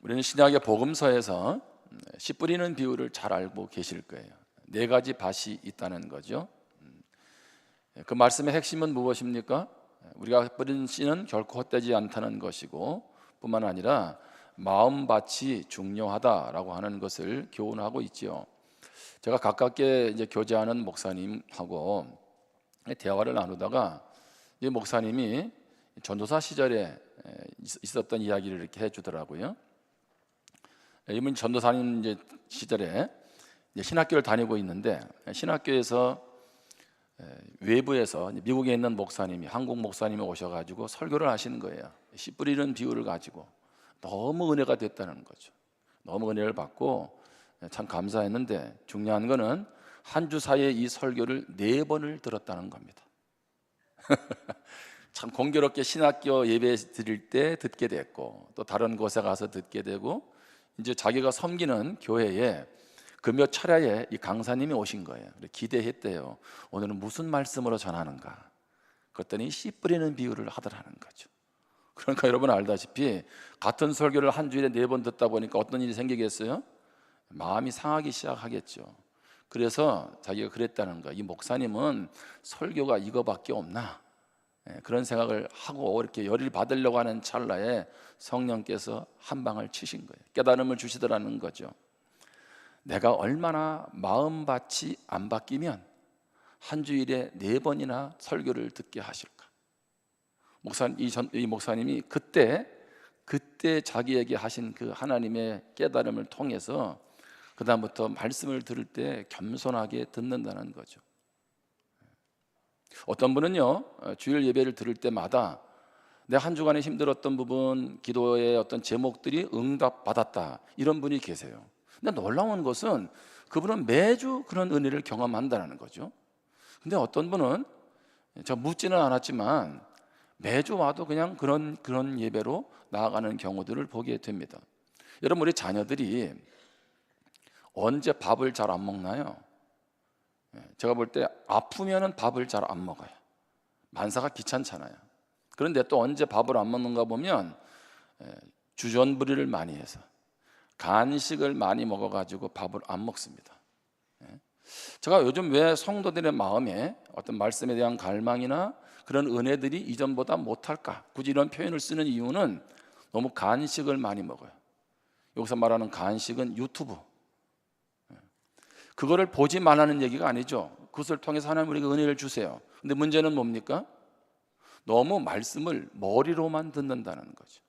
우리는 신약의 복음서에서 씨 뿌리는 비유를 잘 알고 계실 거예요. 네 가지 밭이 있다는 거죠. 그 말씀의 핵심은 무엇입니까? 우리가 뿌린 씨는 결코 헛되지 않다는 것이고, 뿐만 아니라 마음밭이 중요하다라고 하는 것을 교훈하고 있지요. 제가 가깝게 이제 교제하는 목사님하고 대화를 나누다가 이 목사님이 전도사 시절에 있었던 이야기를 이렇게 해주더라고요. 이분 전도사님 이제 시절에 이제 신학교를 다니고 있는데, 신학교에서 외부에서 미국에 있는 목사님이, 한국 목사님이 오셔가지고 설교를 하시는 거예요. 씨 뿌리는 비유를 가지고 너무 은혜가 됐다는 거죠. 너무 은혜를 받고 참 감사했는데, 중요한 거는 한 주 사이에 이 설교를 4번을 들었다는 겁니다. 참 공교롭게 신학교 예배 드릴 때 듣게 됐고, 또 다른 곳에 가서 듣게 되고, 이제 자기가 섬기는 교회에 그 몇 차례에 이 강사님이 오신 거예요. 기대했대요. 오늘은 무슨 말씀으로 전하는가. 그랬더니 씨 뿌리는 비유를 하더라는 거죠. 그러니까 여러분 알다시피 같은 설교를 한 주일에 4번 듣다 보니까 어떤 일이 생기겠어요? 마음이 상하기 시작하겠죠. 그래서 자기가 그랬다는 거예요. 이 목사님은 설교가 이거밖에 없나? 그런 생각을 하고 이렇게 열의를 받으려고 하는 찰나에 성령께서 한 방을 치신 거예요. 깨달음을 주시더라는 거죠. 내가 얼마나 마음밭이 안 바뀌면 한 주일에 4번이나 설교를 듣게 하실까? 이 목사님이 그때 자기에게 하신 그 하나님의 깨달음을 통해서 그 다음부터 말씀을 들을 때 겸손하게 듣는다는 거죠. 어떤 분은요, 주일 예배를 들을 때마다 내 한 주간에 힘들었던 부분, 기도의 어떤 제목들이 응답받았다, 이런 분이 계세요. 근데 놀라운 것은 그분은 매주 그런 은혜를 경험한다는 거죠. 근데 어떤 분은 제가 묻지는 않았지만 매주 와도 그냥 그런 예배로 나아가는 경우들을 보게 됩니다. 여러분, 우리 자녀들이 언제 밥을 잘 안 먹나요? 제가 볼 때 아프면은 밥을 잘 안 먹어요. 만사가 귀찮잖아요. 그런데 또 언제 밥을 안 먹는가 보면 주전부리를 많이 해서 간식을 많이 먹어가지고 밥을 안 먹습니다. 제가 요즘 왜 성도들의 마음에 어떤 말씀에 대한 갈망이나 그런 은혜들이 이전보다 못할까, 굳이 이런 표현을 쓰는 이유는 너무 간식을 많이 먹어요. 여기서 말하는 간식은 유튜브. 그거를 보지 말라는 얘기가 아니죠. 그것을 통해서 하나님 우리에게 은혜를 주세요. 근데 문제는 뭡니까? 너무 말씀을 머리로만 듣는다는 거죠.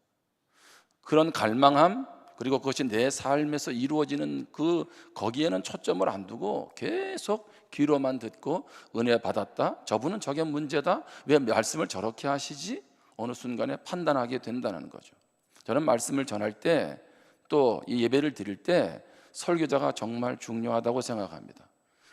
그런 갈망함, 그리고 그것이 내 삶에서 이루어지는 거기에는 초점을 안 두고 계속 귀로만 듣고 은혜 받았다, 저분은 저게 문제다, 왜 말씀을 저렇게 하시지? 어느 순간에 판단하게 된다는 거죠. 저는 말씀을 전할 때, 또 이 예배를 드릴 때 설교자가 정말 중요하다고 생각합니다.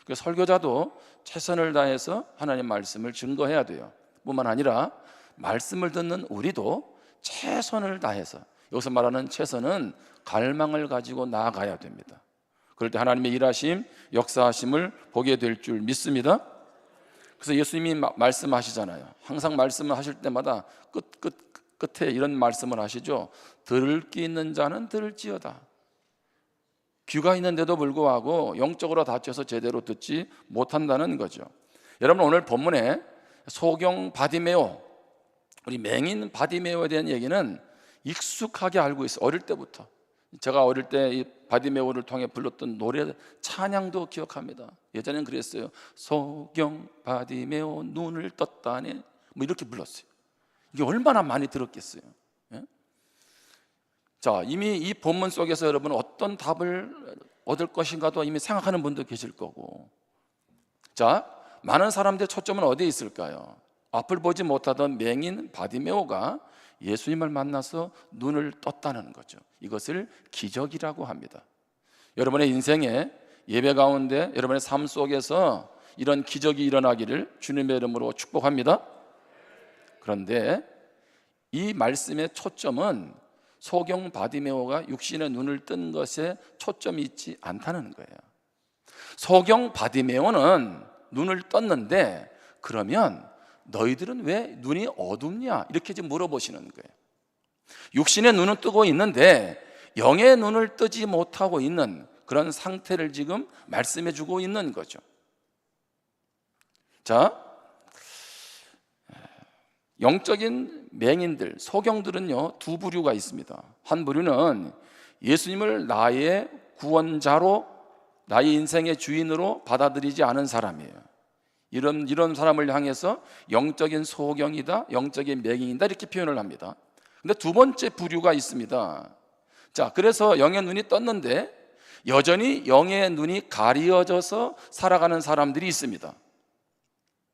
그 설교자도 최선을 다해서 하나님 말씀을 증거해야 돼요. 뿐만 아니라 말씀을 듣는 우리도 최선을 다해서, 여기서 말하는 최선은 갈망을 가지고 나아가야 됩니다. 그럴 때 하나님의 일하심, 역사하심을 보게 될 줄 믿습니다. 그래서 예수님이 말씀하시잖아요. 항상 말씀을 하실 때마다 끝에 이런 말씀을 하시죠. 들을 귀 있는 자는 들을지어다. 귀가 있는데도 불구하고 영적으로 닫혀서 제대로 듣지 못한다는 거죠. 여러분, 오늘 본문에 소경 바디메오, 우리 맹인 바디메오에 대한 얘기는 익숙하게 알고 있어요. 어릴 때부터. 제가 어릴 때 이 바디메오를 통해 불렀던 노래, 찬양도 기억합니다. 예전엔 그랬어요. 소경 바디메오 눈을 떴다네, 뭐 이렇게 불렀어요. 이게 얼마나 많이 들었겠어요. 예? 자, 이미 이 본문 속에서 여러분 어떤 답을 얻을 것인가도 이미 생각하는 분도 계실 거고, 자, 많은 사람들의 초점은 어디에 있을까요? 앞을 보지 못하던 맹인 바디메오가 예수님을 만나서 눈을 떴다는 거죠. 이것을 기적이라고 합니다. 여러분의 인생에, 예배 가운데, 여러분의 삶 속에서 이런 기적이 일어나기를 주님의 이름으로 축복합니다. 그런데 이 말씀의 초점은 소경 바디메오가 육신의 눈을 뜬 것에 초점이 있지 않다는 거예요. 소경 바디메오는 눈을 떴는데, 그러면 너희들은 왜 눈이 어둡냐? 이렇게 지금 물어보시는 거예요. 육신의 눈은 뜨고 있는데 영의 눈을 뜨지 못하고 있는 그런 상태를 지금 말씀해 주고 있는 거죠. 자, 영적인 맹인들, 소경들은요, 두 부류가 있습니다. 한 부류는 예수님을 나의 구원자로, 나의 인생의 주인으로 받아들이지 않은 사람이에요. 이런 사람을 향해서 영적인 소경이다, 영적인 맹인이다 이렇게 표현을 합니다. 근데 두 번째 부류가 있습니다. 자, 그래서 영의 눈이 떴는데 여전히 영의 눈이 가리어져서 살아가는 사람들이 있습니다.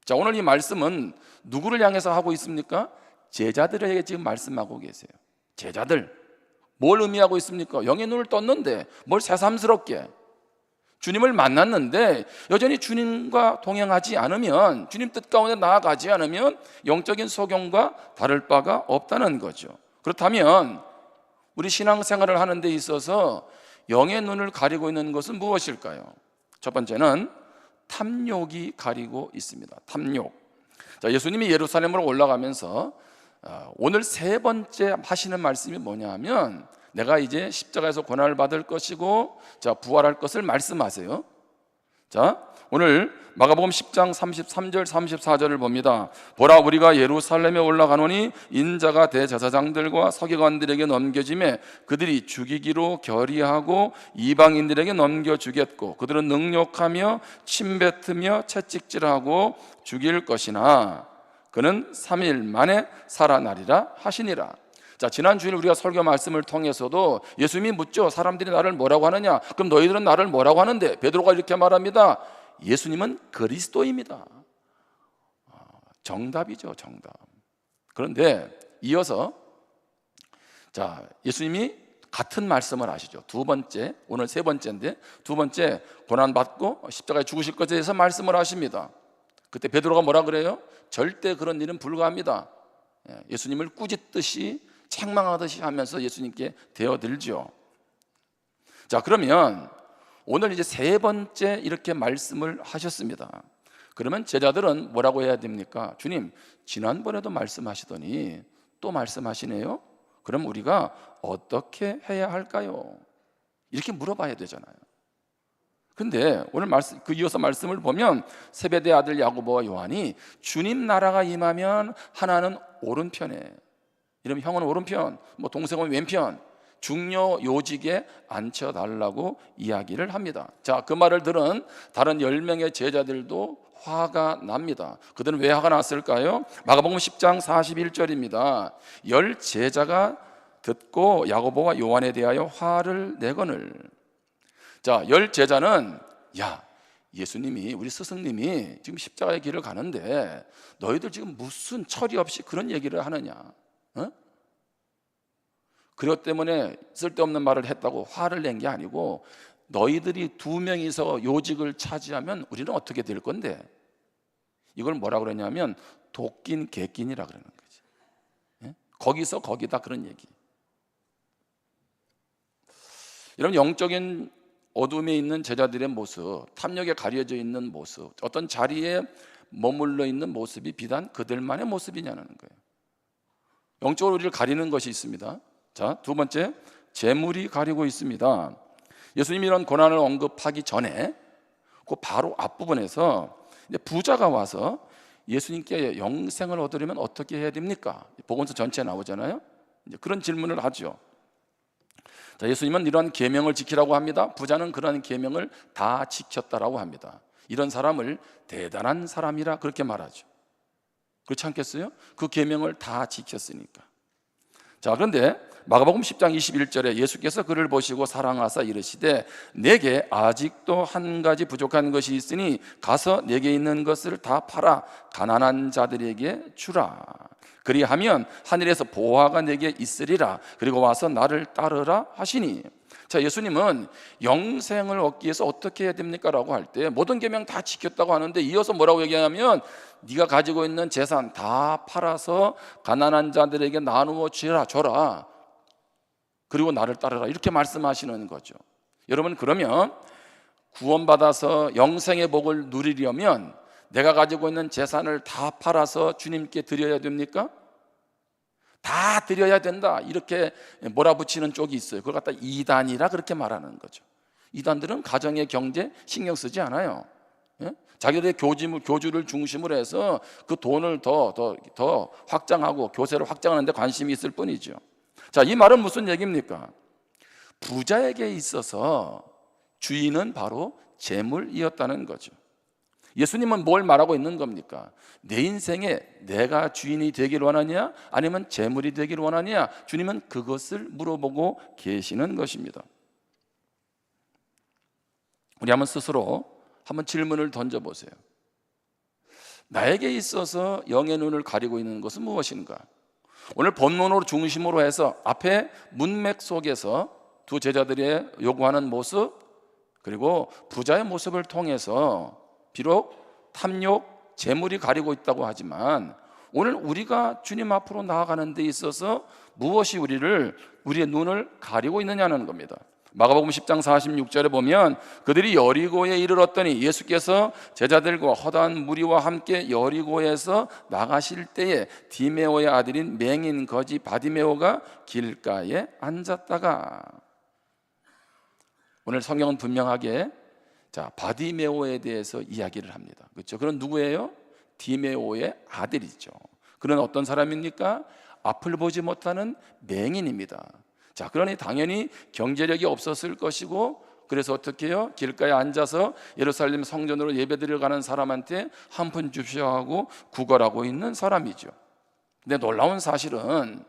자, 오늘 이 말씀은 누구를 향해서 하고 있습니까? 제자들에게 지금 말씀하고 계세요. 제자들, 뭘 의미하고 있습니까? 영의 눈을 떴는데 뭘 새삼스럽게 주님을 만났는데 여전히 주님과 동행하지 않으면, 주님 뜻 가운데 나아가지 않으면 영적인 소경과 다를 바가 없다는 거죠. 그렇다면 우리 신앙생활을 하는 데 있어서 영의 눈을 가리고 있는 것은 무엇일까요? 첫 번째는 탐욕이 가리고 있습니다. 탐욕. 자, 예수님이 예루살렘으로 올라가면서 오늘 세 번째 하시는 말씀이 뭐냐 하면, 내가 이제 십자가에서 고난을 받을 것이고 자, 부활할 것을 말씀하세요. 자, 오늘 마가복음 10장 33절 34절을 봅니다. 보라, 우리가 예루살렘에 올라가노니 인자가 대제사장들과 서기관들에게 넘겨지매 그들이 죽이기로 결의하고 이방인들에게 넘겨주겠고 그들은 능욕하며 침뱉으며 채찍질하고 죽일 것이나 그는 3일 만에 살아나리라 하시니라. 자, 지난 주일 우리가 설교 말씀을 통해서도 예수님이 묻죠. 사람들이 나를 뭐라고 하느냐? 그럼 너희들은 나를 뭐라고 하는데? 베드로가 이렇게 말합니다. 예수님은 그리스도입니다. 정답이죠, 정답. 그런데 이어서 자, 예수님이 같은 말씀을 하시죠. 두 번째, 오늘 세 번째인데 두 번째, 고난받고 십자가에 죽으실 것에 대해서 말씀을 하십니다. 그때 베드로가 뭐라 그래요? 절대 그런 일은 불가합니다. 예수님을 꾸짖듯이 책망하듯이 하면서 예수님께 대어들죠. 자, 그러면 오늘 이제 세 번째 이렇게 말씀을 하셨습니다. 그러면 제자들은 뭐라고 해야 됩니까? 주님, 지난번에도 말씀하시더니 또 말씀하시네요. 그럼 우리가 어떻게 해야 할까요? 이렇게 물어봐야 되잖아요. 근데 오늘 말씀, 그 이어서 말씀을 보면 세베대 아들 야고보와 요한이 주님 나라가 임하면 하나는 오른편에, 이러면 형은 오른편, 뭐 동생은 왼편, 중요 요직에 앉혀달라고 이야기를 합니다. 자, 그 말을 들은 다른 10명의 제자들도 화가 납니다. 그들은 왜 화가 났을까요? 마가복음 10장 41절입니다. 10 제자가 듣고 야고보와 요한에 대하여 화를 내거늘. 자, 10 제자는 야, 예수님이, 우리 스승님이 지금 십자가의 길을 가는데 너희들 지금 무슨 철이 없이 그런 얘기를 하느냐? 그것 때문에 쓸데없는 말을 했다고 화를 낸 게 아니고, 너희들이 두 명이서 요직을 차지하면 우리는 어떻게 될 건데, 이걸 뭐라 그러냐면 도낀 개낀이라 그러는 거지. 거기서 거기다 그런 얘기. 여러분, 영적인 어둠에 있는 제자들의 모습, 탐욕에 가려져 있는 모습, 어떤 자리에 머물러 있는 모습이 비단 그들만의 모습이냐는 거예요. 영적으로 우리를 가리는 것이 있습니다. 자, 두 번째, 재물이 가리고 있습니다. 예수님이 이런 고난을 언급하기 전에 그 바로 앞부분에서 이제 부자가 와서 예수님께 영생을 얻으려면 어떻게 해야 됩니까? 복음서 전체에 나오잖아요. 이제 그런 질문을 하죠. 자, 예수님은 이러한 계명을 지키라고 합니다. 부자는 그러한 계명을 다 지켰다라고 합니다. 이런 사람을 대단한 사람이라 그렇게 말하죠. 그렇지 않겠어요? 그 계명을 다 지켰으니까. 자, 그런데 마가복음 10장 21절에 예수께서 그를 보시고 사랑하사 이르시되 내게 아직도 한 가지 부족한 것이 있으니 가서 내게 있는 것을 다 팔아 가난한 자들에게 주라. 그리하면 하늘에서 보화가 내게 있으리라. 그리고 와서 나를 따르라 하시니. 자, 예수님은 영생을 얻기 위해서 어떻게 해야 됩니까? 라고 할 때 모든 계명 다 지켰다고 하는데 이어서 뭐라고 얘기하냐면 네가 가지고 있는 재산 다 팔아서 가난한 자들에게 나누어 줘라. 그리고 나를 따르라. 이렇게 말씀하시는 거죠. 여러분, 그러면 구원받아서 영생의 복을 누리려면 내가 가지고 있는 재산을 다 팔아서 주님께 드려야 됩니까? 다 드려야 된다, 이렇게 몰아붙이는 쪽이 있어요. 그걸 갖다 이단이라 그렇게 말하는 거죠. 이단들은 가정의 경제 신경 쓰지 않아요. 예? 자기들의 교주를 중심으로 해서 그 돈을 더 확장하고 교세를 확장하는 데 관심이 있을 뿐이죠. 자, 이 말은 무슨 얘기입니까? 부자에게 있어서 주인은 바로 재물이었다는 거죠. 예수님은 뭘 말하고 있는 겁니까? 내 인생에 내가 주인이 되길 원하냐, 아니면 재물이 되길 원하냐? 주님은 그것을 물어보고 계시는 것입니다. 우리 한번 스스로 한번 질문을 던져보세요. 나에게 있어서 영의 눈을 가리고 있는 것은 무엇인가? 오늘 본문으로 중심으로 해서 앞에 문맥 속에서 두 제자들이 요구하는 모습, 그리고 부자의 모습을 통해서 비록 탐욕, 재물이 가리고 있다고 하지만 오늘 우리가 주님 앞으로 나아가는 데 있어서 무엇이 우리의 눈을 가리고 있느냐는 겁니다. 마가복음 10장 46절에 보면 그들이 여리고에 이르렀더니 예수께서 제자들과 허다한 무리와 함께 여리고에서 나가실 때에 디메오의 아들인 맹인 거지 바디메오가 길가에 앉았다가, 오늘 성경은 분명하게 바디메오에 대해서 이야기를 합니다. 그렇죠? 그런 누구예요? 디메오의 아들이죠. 그런 어떤 사람입니까? 앞을 보지 못하는 맹인입니다. 자, 그러니 당연히 경제력이 없었을 것이고, 그래서 어떻게 해요? 길가에 앉아서 예루살렘 성전으로 예배드리러 가는 사람한테 한 푼 줍시오 하고 구걸하고 있는 사람이죠. 근데 놀라운 사실은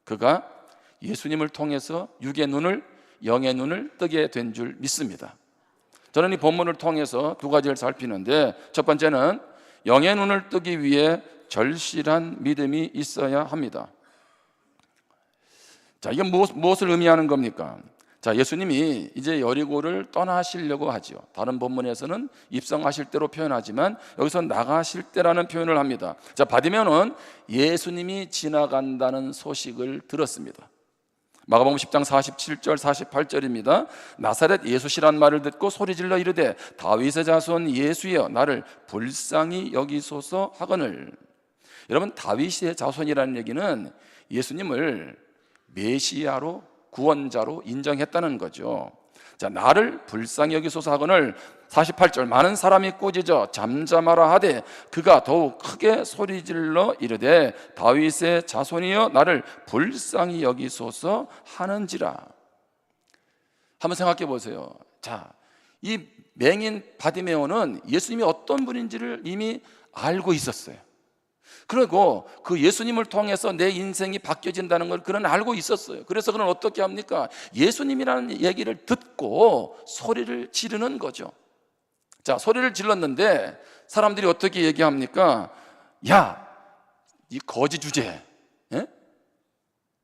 그가 예수님을 통해서 육의 눈을, 영의 눈을 뜨게 된 줄 믿습니다. 저는 이 본문을 통해서 두 가지를 살피는데, 첫 번째는 영의 눈을 뜨기 위해 절실한 믿음이 있어야 합니다. 자, 이게 무엇을 의미하는 겁니까? 자, 예수님이 이제 여리고를 떠나시려고 하죠. 다른 본문에서는 입성하실 때로 표현하지만 여기서 나가실 때라는 표현을 합니다. 자, 바디메오는 예수님이 지나간다는 소식을 들었습니다. 마가복음 10장 47절 48절입니다. 나사렛 예수시란 말을 듣고 소리질러 이르되 다윗의 자손 예수여 나를 불쌍히 여기소서 하거늘. 여러분, 다윗의 자손이라는 얘기는 예수님을 메시아로, 구원자로 인정했다는 거죠. 자, 나를 불쌍히 여기소서 하거늘 48절 많은 사람이 꾸짖어 잠잠하라 하되 그가 더욱 크게 소리질러 이르되 다윗의 자손이여 나를 불쌍히 여기소서 하는지라. 한번 생각해 보세요. 자, 이 맹인 바디메오는 예수님이 어떤 분인지를 이미 알고 있었어요. 그리고 그 예수님을 통해서 내 인생이 바뀌어진다는 걸 그는 알고 있었어요. 그래서 그는 어떻게 합니까? 예수님이라는 얘기를 듣고 소리를 지르는 거죠. 자, 소리를 질렀는데 사람들이 어떻게 얘기합니까? 야, 이 거지 주제에,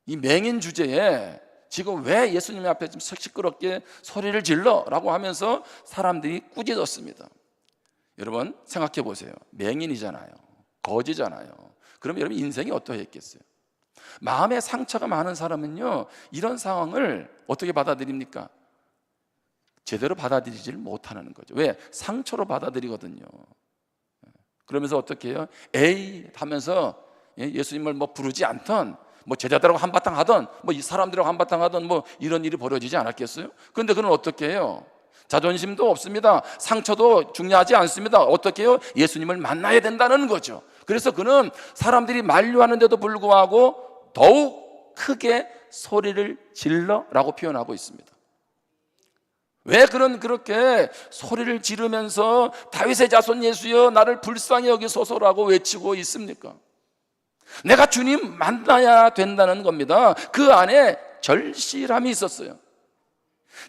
이 맹인 주제에 지금 왜 예수님 앞에 좀 시끄럽게 소리를 질러? 라고 하면서 사람들이 꾸짖었습니다. 여러분 생각해 보세요. 맹인이잖아요. 거지잖아요. 그럼 여러분 인생이 어떠했겠어요? 마음에 상처가 많은 사람은요, 이런 상황을 어떻게 받아들입니까? 제대로 받아들이지를 못하는 거죠. 왜? 상처로 받아들이거든요. 그러면서 어떻게 해요? 에이 하면서 예수님을 뭐 부르지 않던, 뭐 제자들하고 한바탕 하던, 뭐 이 사람들하고 한바탕 하던, 뭐 이런 일이 벌어지지 않았겠어요? 그런데 그는 어떻게 해요? 자존심도 없습니다. 상처도 중요하지 않습니다. 어떻게 해요? 예수님을 만나야 된다는 거죠. 그래서 그는 사람들이 만류하는데도 불구하고 더욱 크게 소리를 질러라고 표현하고 있습니다. 왜 그는 그렇게 소리를 지르면서 다윗의 자손 예수여 나를 불쌍히 여기소서라고 외치고 있습니까? 내가 주님 만나야 된다는 겁니다. 그 안에 절실함이 있었어요.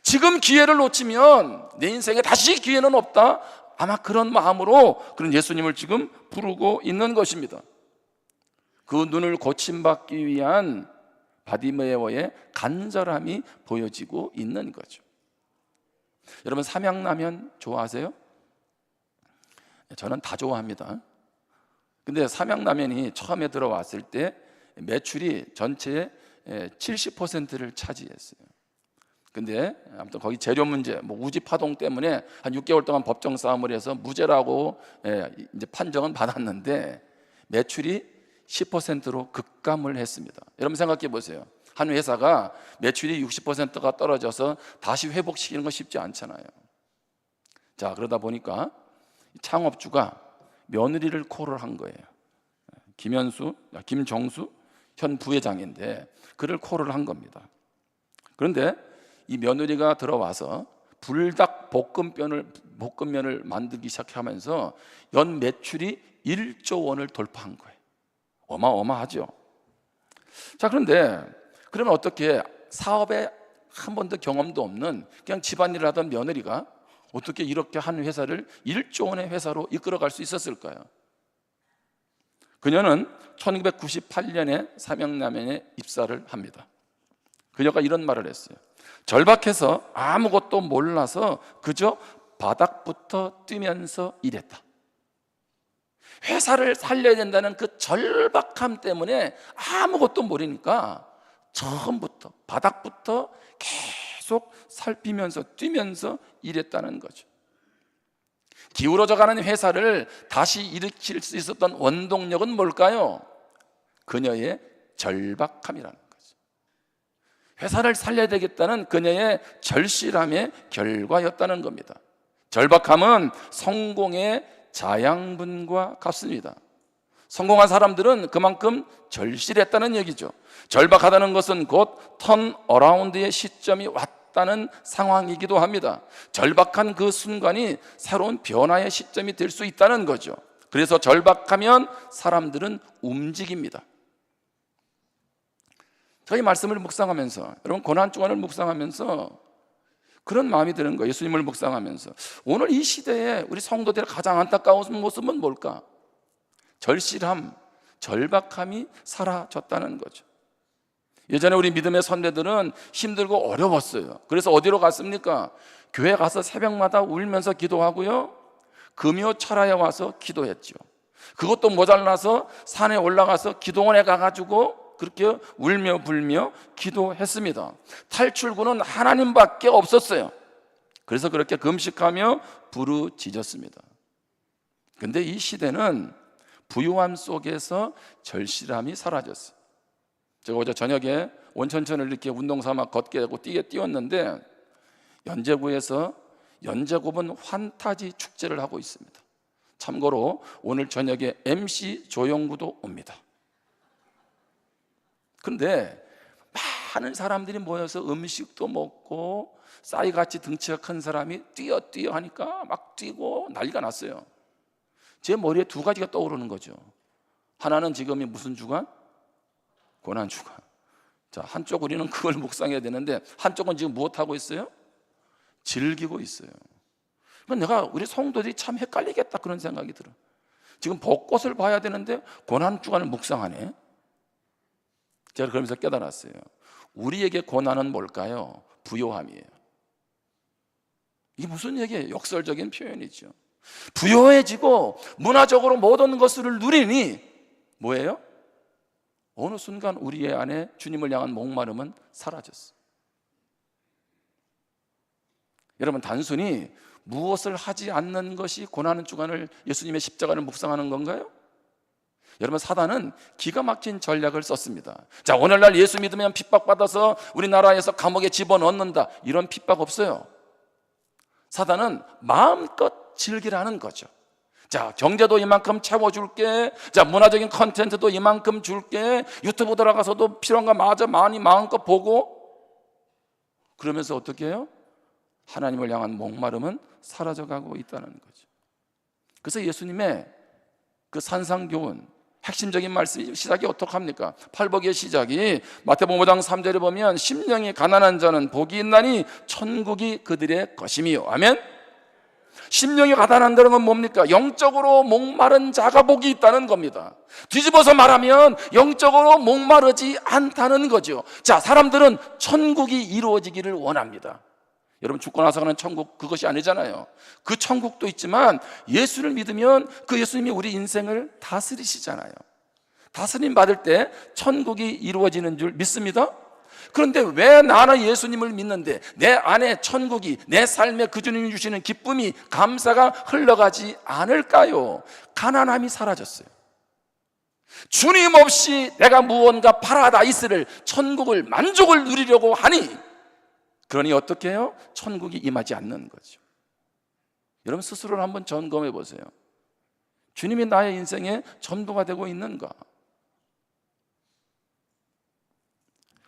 지금 기회를 놓치면 내 인생에 다시 기회는 없다, 아마 그런 마음으로 그런 예수님을 지금 부르고 있는 것입니다. 그 눈을 고침받기 위한 바디메오의 간절함이 보여지고 있는 거죠. 여러분 삼양라면 좋아하세요? 저는 다 좋아합니다. 근데 삼양라면이 처음에 들어왔을 때 매출이 전체의 70%를 차지했어요. 근데 아무튼 거기 재료 문제, 뭐 우지 파동 때문에 한 6개월 동안 법정 싸움을 해서 무죄라고 이제 판정은 받았는데 매출이 10%로 급감을 했습니다. 여러분 생각해 보세요. 한 회사가 매출이 60%가 떨어져서 다시 회복시키는 건 쉽지 않잖아요. 자, 그러다 보니까 창업주가 며느리를 콜을 한 거예요. 김정수 현 부회장인데 그를 콜을 한 겁니다. 그런데 이 며느리가 들어와서 불닭 볶음면을 만들기 시작하면서 연 매출이 1조 원을 돌파한 거예요. 어마어마하죠. 자, 그런데 그러면 어떻게 사업에 한 번도 경험도 없는 그냥 집안일을 하던 며느리가 어떻게 이렇게 한 회사를 1조 원의 회사로 이끌어갈 수 있었을까요? 그녀는 1998년에 삼양라면에 입사를 합니다. 그녀가 이런 말을 했어요. 절박해서 아무것도 몰라서 그저 바닥부터 뛰면서 일했다. 회사를 살려야 된다는 그 절박함 때문에 아무것도 모르니까 처음부터 바닥부터 계속 살피면서 뛰면서 일했다는 거죠. 기울어져가는 회사를 다시 일으킬 수 있었던 원동력은 뭘까요? 그녀의 절박함이라는 거죠. 회사를 살려야 되겠다는 그녀의 절실함의 결과였다는 겁니다. 절박함은 성공의 자양분과 같습니다. 성공한 사람들은 그만큼 절실했다는 얘기죠. 절박하다는 것은 곧 턴어라운드의 시점이 왔다는 상황이기도 합니다. 절박한 그 순간이 새로운 변화의 시점이 될 수 있다는 거죠. 그래서 절박하면 사람들은 움직입니다. 저희 말씀을 묵상하면서, 여러분 고난주간을 묵상하면서 그런 마음이 드는 거예요. 예수님을 묵상하면서 오늘 이 시대에 우리 성도들의 가장 안타까운 모습은 뭘까? 절실함, 절박함이 사라졌다는 거죠. 예전에 우리 믿음의 선배들은 힘들고 어려웠어요. 그래서 어디로 갔습니까? 교회 가서 새벽마다 울면서 기도하고요, 금요 철야에 와서 기도했죠. 그것도 모자라서 산에 올라가서 기도원에 가가지고 그렇게 울며 불며 기도했습니다. 탈출구는 하나님밖에 없었어요. 그래서 그렇게 금식하며 부르짖었습니다. 근데 이 시대는 부유함 속에서 절실함이 사라졌어요. 제가 어제 저녁에 온천천을 이렇게 운동삼아 걷게 하고 뛰었는데 연제구에서 연제고분 환타지 축제를 하고 있습니다. 참고로 오늘 저녁에 MC 조영구도 옵니다. 그런데 많은 사람들이 모여서 음식도 먹고 싸이같이 덩치가 큰 사람이 뛰어 하니까 막 뛰고 난리가 났어요. 제 머리에 두 가지가 떠오르는 거죠. 하나는 지금이 무슨 주간? 고난주간. 자, 한쪽 우리는 그걸 묵상해야 되는데 한쪽은 지금 무엇하고 있어요? 즐기고 있어요. 내가 우리 성도들이 참 헷갈리겠다 그런 생각이 들어. 지금 벚꽃을 봐야 되는데 고난주간을 묵상하네. 제가 그러면서 깨달았어요. 우리에게 고난은 뭘까요? 부요함이에요. 이게 무슨 얘기예요? 역설적인 표현이죠. 부요해지고 문화적으로 모든 것을 누리니 뭐예요? 어느 순간 우리의 안에 주님을 향한 목마름은 사라졌어요. 여러분, 단순히 무엇을 하지 않는 것이 고난 주간을, 예수님의 십자가를 묵상하는 건가요? 여러분, 사단은 기가 막힌 전략을 썼습니다. 자, 오늘날 예수 믿으면 핍박받아서 우리나라에서 감옥에 집어넣는다, 이런 핍박 없어요. 사단은 마음껏 즐기라는 거죠. 자, 경제도 이만큼 채워줄게, 자, 문화적인 컨텐츠도 이만큼 줄게, 유튜브 들어가서도 필요한 거 많이 마음껏 보고, 그러면서 어떻게 해요? 하나님을 향한 목마름은 사라져가고 있다는 거죠. 그래서 예수님의 그 산상교훈, 핵심적인 말씀 시작이 어떻게 합니까? 팔복의 시작이 마태복음 5장 3절에 보면 심령이 가난한 자는 복이 있나니 천국이 그들의 것이미요. 아멘. 심령이 가난한다는 건 뭡니까? 영적으로 목마른 자가 복이 있다는 겁니다. 뒤집어서 말하면 영적으로 목마르지 않다는 거죠. 자, 사람들은 천국이 이루어지기를 원합니다. 여러분, 죽고 나서 가는 천국, 그것이 아니잖아요. 그 천국도 있지만 예수를 믿으면 그 예수님이 우리 인생을 다스리시잖아요. 다스림 받을 때 천국이 이루어지는 줄 믿습니다. 그런데 왜 나는 예수님을 믿는데 내 안에 천국이, 내 삶에 그 주님이 주시는 기쁨이, 감사가 흘러가지 않을까요? 가난함이 사라졌어요. 주님 없이 내가 무언가 파라다이스를, 천국을, 만족을 누리려고 하니, 그러니 어떻게 해요? 천국이 임하지 않는 거죠. 여러분 스스로를 한번 점검해 보세요. 주님이 나의 인생의 전부가 되고 있는가?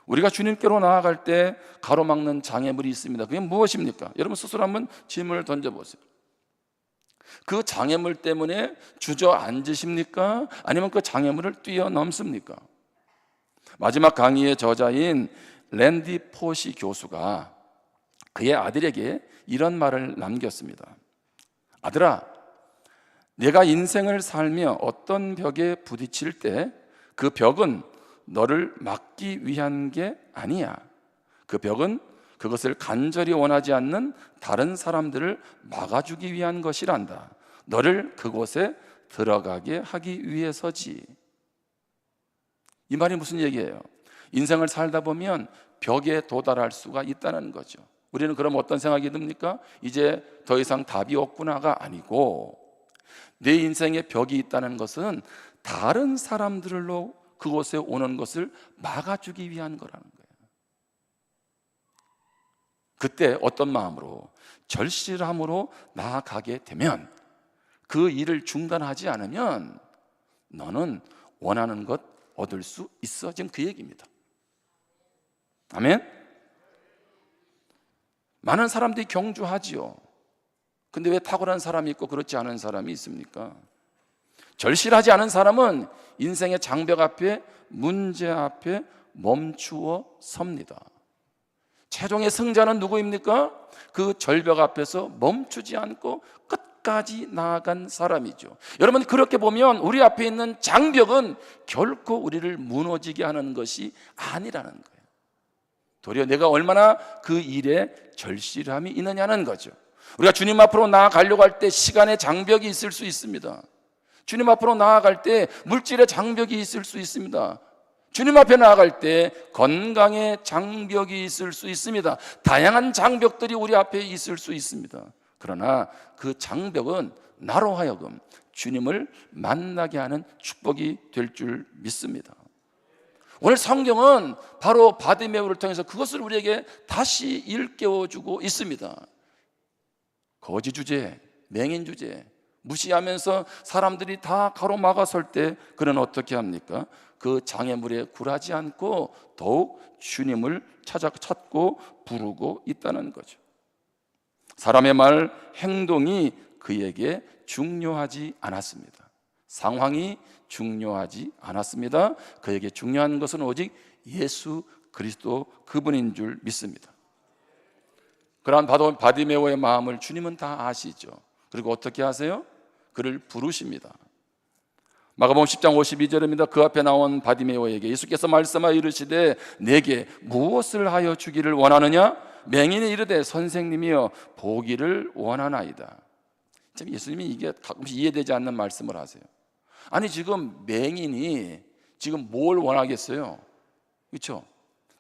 우리가 주님께로 나아갈 때 가로막는 장애물이 있습니다. 그게 무엇입니까? 여러분 스스로 한번 질문을 던져보세요. 그 장애물 때문에 주저앉으십니까? 아니면 그 장애물을 뛰어넘습니까? 마지막 강의의 저자인 랜디 포시 교수가 그의 아들에게 이런 말을 남겼습니다. 아들아, 내가 인생을 살며 어떤 벽에 부딪힐 때 그 벽은 너를 막기 위한 게 아니야. 그 벽은 그것을 간절히 원하지 않는 다른 사람들을 막아주기 위한 것이란다. 너를 그곳에 들어가게 하기 위해서지. 이 말이 무슨 얘기예요? 인생을 살다 보면 벽에 도달할 수가 있다는 거죠. 우리는 그럼 어떤 생각이 듭니까? 이제 더 이상 답이 없구나가 아니고, 내 인생에 벽이 있다는 것은 다른 사람들로 그곳에 오는 것을 막아주기 위한 거라는 거예요. 그때 어떤 마음으로? 절실함으로 나아가게 되면, 그 일을 중단하지 않으면 너는 원하는 것 얻을 수 있어. 지금 그 얘기입니다. 아멘? 많은 사람들이 경주하지요. 근데 왜 탁월한 사람이 있고 그렇지 않은 사람이 있습니까? 절실하지 않은 사람은 인생의 장벽 앞에, 문제 앞에 멈추어 섭니다. 최종의 승자는 누구입니까? 그 절벽 앞에서 멈추지 않고 끝까지 나아간 사람이죠. 여러분, 그렇게 보면 우리 앞에 있는 장벽은 결코 우리를 무너지게 하는 것이 아니라는 거예요. 도리어 내가 얼마나 그 일에 절실함이 있느냐는 거죠. 우리가 주님 앞으로 나아가려고 할 때 시간의 장벽이 있을 수 있습니다. 주님 앞으로 나아갈 때 물질의 장벽이 있을 수 있습니다. 주님 앞에 나아갈 때 건강의 장벽이 있을 수 있습니다. 다양한 장벽들이 우리 앞에 있을 수 있습니다. 그러나 그 장벽은 나로 하여금 주님을 만나게 하는 축복이 될 줄 믿습니다. 오늘 성경은 바로 바디메오를 통해서 그것을 우리에게 다시 일깨워주고 있습니다. 거지 주제, 맹인 주제 무시하면서 사람들이 다 가로막아 설 때 그는 어떻게 합니까? 그 장애물에 굴하지 않고 더욱 주님을 찾고 부르고 있다는 거죠. 사람의 말, 행동이 그에게 중요하지 않았습니다. 상황이 중요하지 않았습니다. 그에게 중요한 것은 오직 예수 그리스도 그분인 줄 믿습니다. 그러한 바디메오의 마음을 주님은 다 아시죠. 그리고 어떻게 하세요? 그를 부르십니다. 마가복음 10장 52절입니다. 그 앞에 나온 바디메오에게 예수께서 말씀하여 이르시되 내게 무엇을 하여 주기를 원하느냐? 맹인이 이르되 선생님이여 보기를 원하나이다. 참 예수님이 이게 가끔씩 이해되지 않는 말씀을 하세요. 아니 지금 맹인이 지금 뭘 원하겠어요? 그렇죠?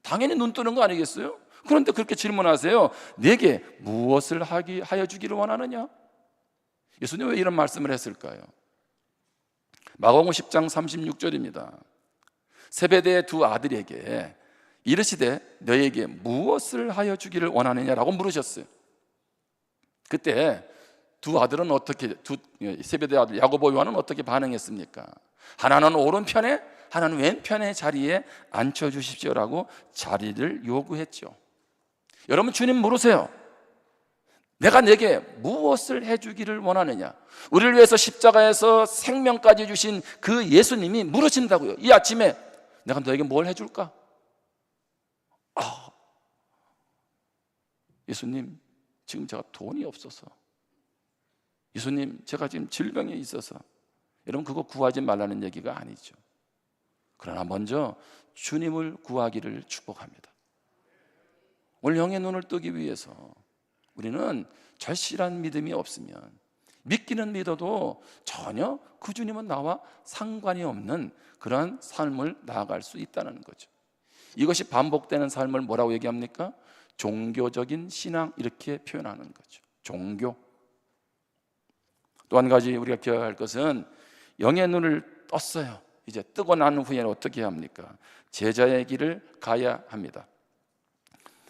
당연히 눈 뜨는 거 아니겠어요? 그런데 그렇게 질문하세요. 내게 무엇을 하여 주기를 원하느냐? 예수님 왜 이런 말씀을 했을까요? 마가복음 10장 36절입니다. 세베대의 두 아들에게 이르시되 너에게 무엇을 하여 주기를 원하느냐라고 물으셨어요. 그때 두 아들은 세베대 아들 야고보 요한은 어떻게 반응했습니까? 하나는 오른편에 하나는 왼편의 자리에 앉혀주십시오라고 자리를 요구했죠. 여러분 주님 물으세요. 내가 내게 무엇을 해주기를 원하느냐? 우리를 위해서 십자가에서 생명까지 주신 그 예수님이 물으신다고요. 이 아침에 내가 너에게 뭘 해줄까? 예수님 지금 제가 돈이 없어서, 예수님 제가 지금 질병에 있어서. 여러분 그거 구하지 말라는 얘기가 아니죠. 그러나 먼저 주님을 구하기를 축복합니다. 오늘 영의 눈을 뜨기 위해서 우리는 절실한 믿음이 없으면, 믿기는 믿어도 전혀 그 주님은 나와 상관이 없는 그러한 삶을 나아갈 수 있다는 거죠. 이것이 반복되는 삶을 뭐라고 얘기합니까? 종교적인 신앙, 이렇게 표현하는 거죠. 종교. 또 한 가지 우리가 기억할 것은 영의 눈을 떴어요. 이제 뜨고 난 후에 어떻게 합니까? 제자의 길을 가야 합니다.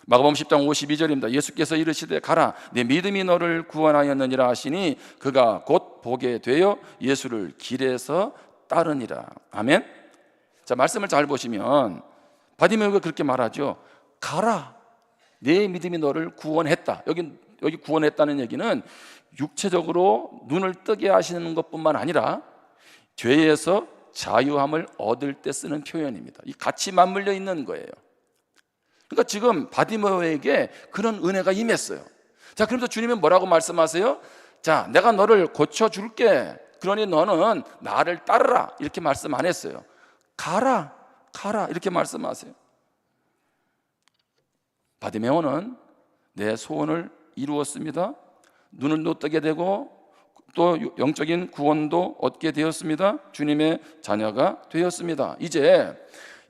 마가복음 10장 52절입니다. 예수께서 이르시되 가라, 내 믿음이 너를 구원하였느니라 하시니 그가 곧 보게 되어 예수를 길에서 따르니라. 아멘. 자, 말씀을 잘 보시면 바디메오가 그렇게 말하죠. 가라, 내 믿음이 너를 구원했다. 여기 구원했다는 얘기는 육체적으로 눈을 뜨게 하시는 것뿐만 아니라 죄에서 자유함을 얻을 때 쓰는 표현입니다. 이 같이 맞물려 있는 거예요. 그러니까 지금 바디메오에게 그런 은혜가 임했어요. 자, 그러면서 주님은 뭐라고 말씀하세요? 자, 내가 너를 고쳐줄게. 그러니 너는 나를 따르라. 이렇게 말씀 안 했어요. 가라, 가라. 이렇게 말씀하세요. 바디메오는 내 소원을 이루었습니다. 눈을 또 뜨게 되고 또 영적인 구원도 얻게 되었습니다. 주님의 자녀가 되었습니다. 이제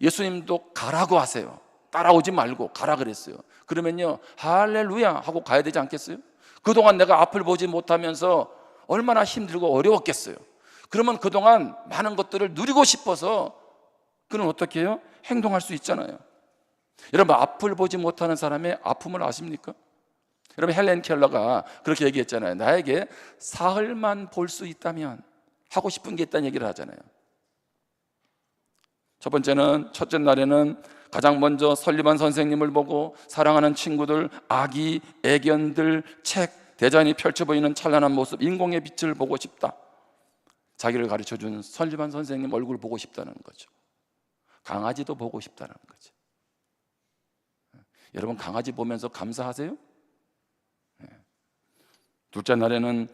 예수님도 가라고 하세요. 따라오지 말고 가라 그랬어요. 그러면요, 할렐루야 하고 가야 되지 않겠어요? 그동안 내가 앞을 보지 못하면서 얼마나 힘들고 어려웠겠어요. 그러면 그동안 많은 것들을 누리고 싶어서 그는 어떻게 해요? 행동할 수 있잖아요. 여러분, 앞을 보지 못하는 사람의 아픔을 아십니까? 여러분, 헬렌 켈러가 그렇게 얘기했잖아요. 나에게 사흘만 볼 수 있다면 하고 싶은 게 있다는 얘기를 하잖아요. 첫째 날에는 가장 먼저 설리반 선생님을 보고 사랑하는 친구들, 아기, 애견들, 책, 대단히 펼쳐 보이는 찬란한 모습, 인공의 빛을 보고 싶다. 자기를 가르쳐준 설리반 선생님 얼굴 보고 싶다는 거죠. 강아지도 보고 싶다는 거죠. 여러분, 강아지 보면서 감사하세요? 둘째 날에는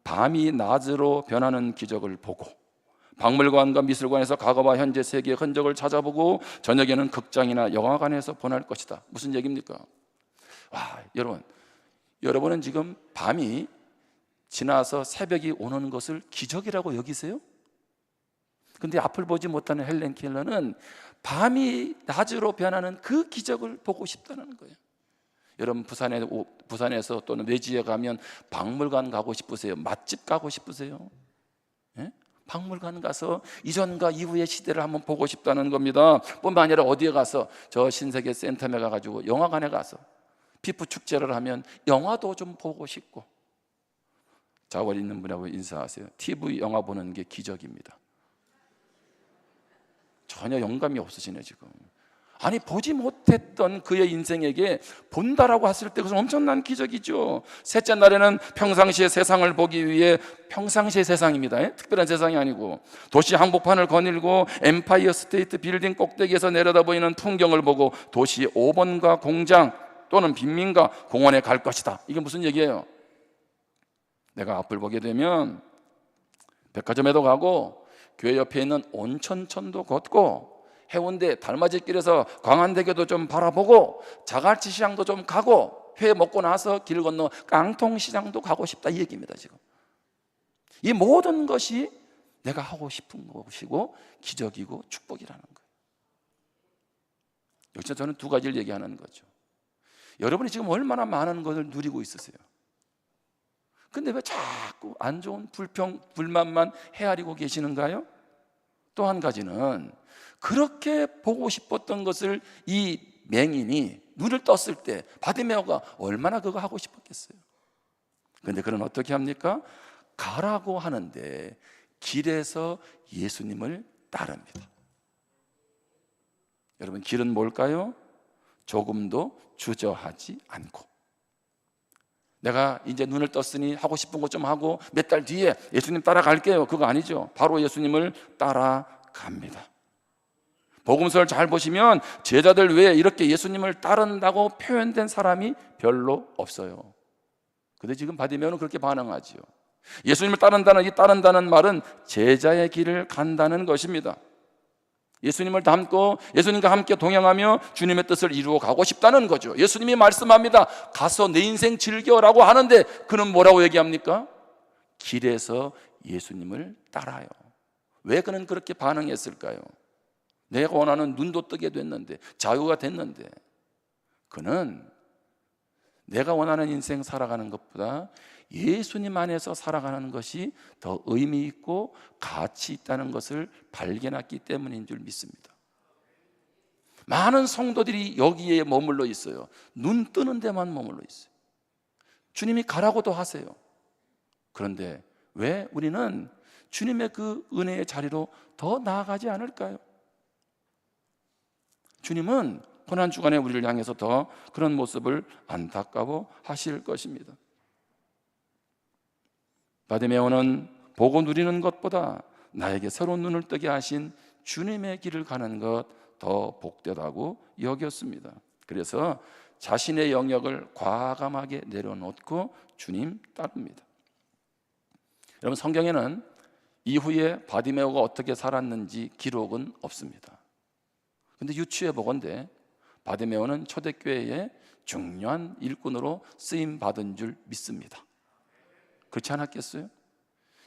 밤이 낮으로 변하는 기적을 보고 박물관과 미술관에서 과거와 현재 세계의 흔적을 찾아보고 저녁에는 극장이나 영화관에서 보낼 것이다. 무슨 얘기입니까? 와, 여러분은 지금 밤이 지나서 새벽이 오는 것을 기적이라고 여기세요? 근데 앞을 보지 못하는 헬렌 켈러는 밤이 낮으로 변하는 그 기적을 보고 싶다는 거예요. 여러분, 부산에서 또는 외지에 가면 박물관 가고 싶으세요? 맛집 가고 싶으세요? 예? 박물관 가서 이전과 이후의 시대를 한번 보고 싶다는 겁니다. 뿐만 아니라 어디에 가서 저 신세계 센텀에 가가지고 영화관에 가서 피프 축제를 하면 영화도 좀 보고 싶고. 좌우에 있는 분하고 인사하세요. TV 영화 보는 게 기적입니다. 전혀 영감이 없으시네 지금. 아니, 보지 못했던 그의 인생에게 본다라고 했을 때 그것은 엄청난 기적이죠. 셋째 날에는 평상시의 세상을 보기 위해, 평상시의 세상입니다. 특별한 세상이 아니고 도시 한복판을 거닐고 엠파이어 스테이트 빌딩 꼭대기에서 내려다 보이는 풍경을 보고 도시 5번가 공장 또는 빈민가 공원에 갈 것이다. 이게 무슨 얘기예요? 내가 앞을 보게 되면 백화점에도 가고 교회 옆에 있는 온천천도 걷고 해운대 달맞이길에서 광안대교도 좀 바라보고 자갈치 시장도 좀 가고 회 먹고 나서 길 건너 깡통시장도 가고 싶다, 이 얘기입니다. 지금 이 모든 것이 내가 하고 싶은 것이고 기적이고 축복이라는 거예요. 여기서 저는 두 가지를 얘기하는 거죠. 여러분이 지금 얼마나 많은 것을 누리고 있으세요? 근데 왜 자꾸 안 좋은 불만만 헤아리고 계시는가요? 또 한 가지는 그렇게 보고 싶었던 것을 이 맹인이 눈을 떴을 때 바디메오가 얼마나 그거 하고 싶었겠어요. 그런데 그는 어떻게 합니까? 가라고 하는데 길에서 예수님을 따릅니다. 여러분, 길은 뭘까요? 조금도 주저하지 않고, 내가 이제 눈을 떴으니 하고 싶은 것 좀 하고 몇 달 뒤에 예수님 따라갈게요, 그거 아니죠. 바로 예수님을 따라갑니다. 복음서를 잘 보시면 제자들 외에 이렇게 예수님을 따른다고 표현된 사람이 별로 없어요. 근데 지금 바디메오는 그렇게 반응하지요. 예수님을 따른다는 이 따른다는 말은 제자의 길을 간다는 것입니다. 예수님을 닮고 예수님과 함께 동행하며 주님의 뜻을 이루어 가고 싶다는 거죠. 예수님이 말씀합니다. 가서 내 인생 즐겨라고 하는데 그는 뭐라고 얘기합니까? 길에서 예수님을 따라요. 왜 그는 그렇게 반응했을까요? 내가 원하는 눈도 뜨게 됐는데, 자유가 됐는데, 그는 내가 원하는 인생 살아가는 것보다 예수님 안에서 살아가는 것이 더 의미 있고 가치 있다는 것을 발견했기 때문인 줄 믿습니다. 많은 성도들이 여기에 머물러 있어요. 눈 뜨는 데만 머물러 있어요. 주님이 가라고도 하세요. 그런데 왜 우리는 주님의 그 은혜의 자리로 더 나아가지 않을까요? 주님은 고난주간에 우리를 향해서 더 그런 모습을 안타까워 하실 것입니다. 바디메오는 보고 누리는 것보다 나에게 새로운 눈을 뜨게 하신 주님의 길을 가는 것 더 복되다고 여겼습니다. 그래서 자신의 영역을 과감하게 내려놓고 주님 따릅니다. 여러분, 성경에는 이후에 바디메오가 어떻게 살았는지 기록은 없습니다. 근데 유추해 보건대 바디메오는 초대교회의 중요한 일꾼으로 쓰임 받은 줄 믿습니다. 그렇지 않았겠어요?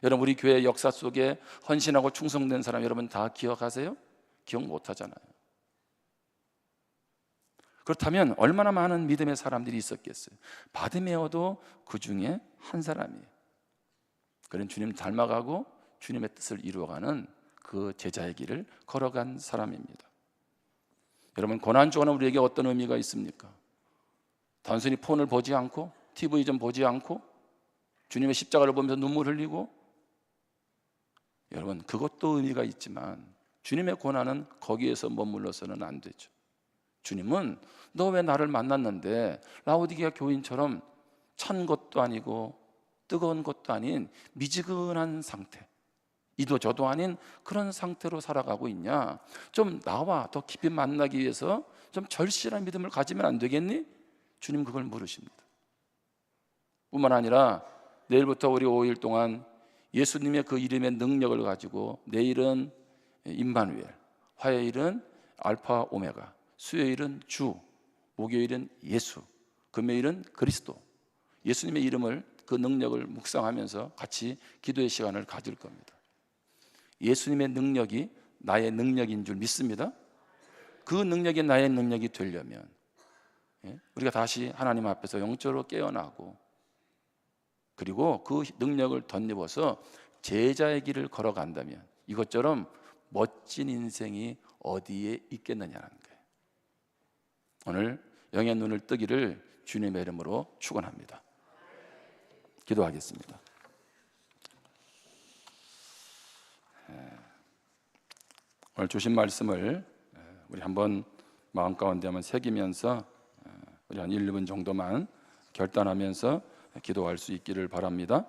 여러분, 우리 교회 역사 속에 헌신하고 충성된 사람 여러분 다 기억하세요? 기억 못 하잖아요. 그렇다면 얼마나 많은 믿음의 사람들이 있었겠어요? 바디메오도 그 중에 한 사람이에요. 그는 주님 닮아가고 주님의 뜻을 이루어가는 그 제자의 길을 걸어간 사람입니다. 여러분, 고난주간은 우리에게 어떤 의미가 있습니까? 단순히 폰을 보지 않고 TV 좀 보지 않고 주님의 십자가를 보면서 눈물 흘리고, 여러분, 그것도 의미가 있지만 주님의 고난은 거기에서 머물러서는 안 되죠. 주님은 너 왜 나를 만났는데 라오디게아 교인처럼 찬 것도 아니고 뜨거운 것도 아닌 미지근한 상태, 이도 저도 아닌 그런 상태로 살아가고 있냐? 좀 나와 더 깊이 만나기 위해서 좀 절실한 믿음을 가지면 안 되겠니? 주님 그걸 물으십니다. 뿐만 아니라 내일부터 우리 5일 동안 예수님의 그 이름의 능력을 가지고 내일은 임마누엘, 화요일은 알파 오메가, 수요일은 주, 목요일은 예수, 금요일은 그리스도, 예수님의 이름을, 그 능력을 묵상하면서 같이 기도의 시간을 가질 겁니다. 예수님의 능력이 나의 능력인 줄 믿습니다. 그 능력이 나의 능력이 되려면 우리가 다시 하나님 앞에서 영적으로 깨어나고, 그리고 그 능력을 덧입어서 제자의 길을 걸어간다면 이것처럼 멋진 인생이 어디에 있겠느냐는 거예요. 오늘 영의 눈을 뜨기를 주님의 이름으로 축원합니다. 기도하겠습니다. 오늘 주신 말씀을 우리 한번 마음 가운데 한번 새기면서 우리 한 1, 2분 정도만 결단하면서 기도할 수 있기를 바랍니다.